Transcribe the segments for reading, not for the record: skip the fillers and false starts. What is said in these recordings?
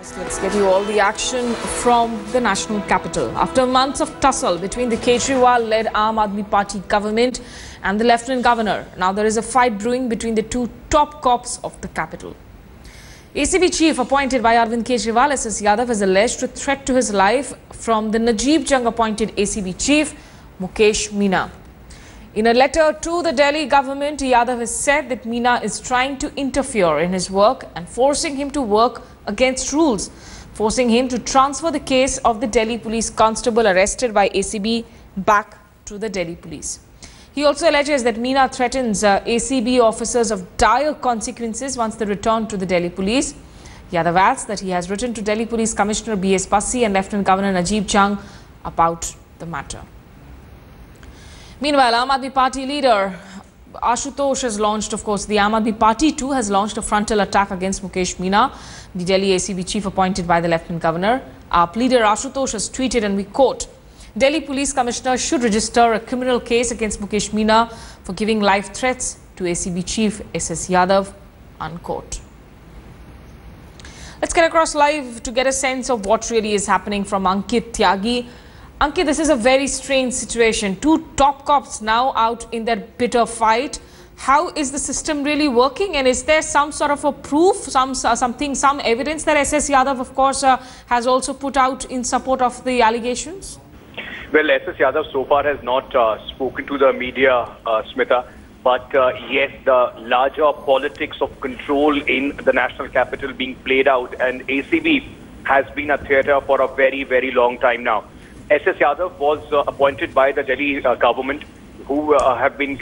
Let's get you all the action from the national capital. After months of tussle between the Kejriwal-led Aam Aadmi Party government and the Lieutenant Governor, now there is a fight brewing between the two top cops of the capital. ACB chief appointed by Arvind Kejriwal, SS Yadav, has alleged a threat to his life from the Najeeb Jung appointed ACB chief, Mukesh Meena. In a letter to the Delhi government, Yadav has said that Meena is trying to interfere in his work and forcing him to work against rules, forcing him to transfer the case of the Delhi police constable arrested by ACB back to the Delhi police. He also alleges that Meena threatens ACB officers of dire consequences once they return to the Delhi police. Yadav adds that he has written to Delhi Police Commissioner B.S. Passi and Lieutenant Governor Najeeb Jung about the matter. Meanwhile, Aam Aadmi Party leader Ashutosh has launched, of course, the Aam Aadmi Party too has launched a frontal attack against Mukesh Meena, the Delhi ACB chief appointed by the Lieutenant Governor. Our leader Ashutosh has tweeted, and we quote, "Delhi Police Commissioner should register a criminal case against Mukesh Meena for giving life threats to ACB chief SS Yadav," unquote. Let's get across live to get a sense of what really is happening from Ankit Tyagi. Ankit, this is a very strange situation. Two top cops now out in their bitter fight. How is the system really working? And is there some sort of a proof, some evidence that SS Yadav, of course, has also put out in support of the allegations? Well, SS Yadav so far has not spoken to the media, Smita. But yes, the larger politics of control in the national capital being played out, and ACB has been a theatre for a very, very long time now. SS Yadav was appointed by the Delhi government, who have been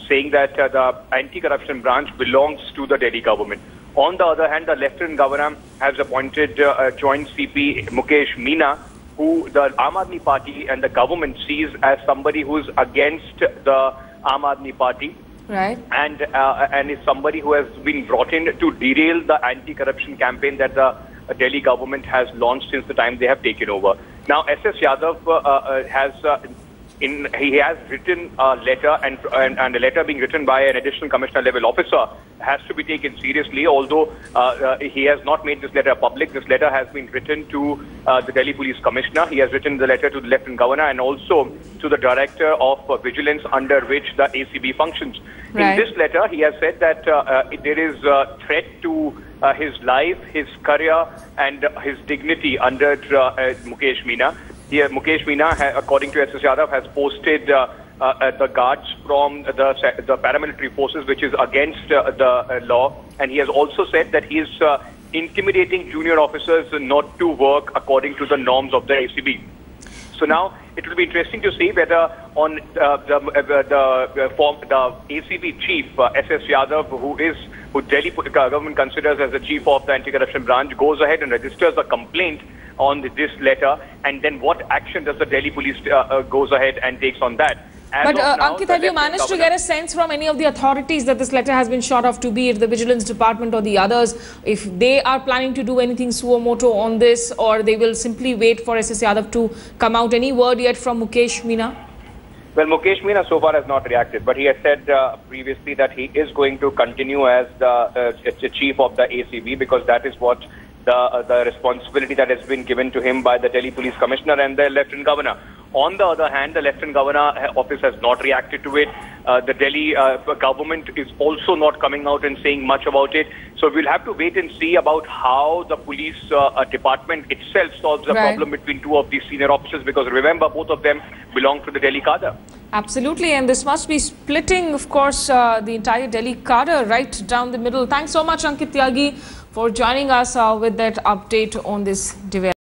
saying that the anti-corruption branch belongs to the Delhi government. On the other hand, the Lieutenant Governor has appointed Joint CP Mukesh Meena, who the Aam Aadmi Party and the government sees as somebody who is against the Aam Aadmi Party. Right. And is somebody who has been brought in to derail the anti-corruption campaign that the Delhi government has launched since the time they have taken over. Now, SS Yadav he has written a letter, and a letter being written by an additional commissioner level officer has to be taken seriously. Although he has not made this letter public, this letter has been written to the Delhi Police Commissioner. He has written the letter to the Lieutenant Governor and also to the Director of Vigilance, under which the ACB functions. Right. In this letter, he has said that there is a threat to his life, his career, and his dignity under Mukesh Meena. Here, Mukesh Meena, according to SS Yadav, has posted the guards from the paramilitary forces, which is against the law. And he has also said that he is intimidating junior officers not to work according to the norms of the ACB. So now it will be interesting to see whether on the ACB chief, SS Yadav, who Delhi government considers as the chief of the anti-corruption branch, goes ahead and registers a complaint on this letter, and then what action does the Delhi police goes ahead and takes on that. But Ankit, have you managed to get a sense from any of the authorities that this letter has been shot off, to be it the Vigilance Department or the others, if they are planning to do anything suo moto on this, or they will simply wait for SS Yadav to come out? Any word yet from Mukesh Meena? Well, Mukesh Meena so far has not reacted, but he has said previously that he is going to continue as the chief of the ACB, because that is what the responsibility that has been given to him by the Delhi Police Commissioner and the Lieutenant Governor. On the other hand, the Lieutenant Governor office has not reacted to it. The Delhi government is also not coming out and saying much about it. So we'll have to wait and see about how the police department itself solves the problem between two of these senior officers, because remember, both of them belong to the Delhi cadre. Absolutely, and this must be splitting, of course, the entire Delhi cadre right down the middle. Thanks so much, Ankit Tyagi, for joining us with that update on this development.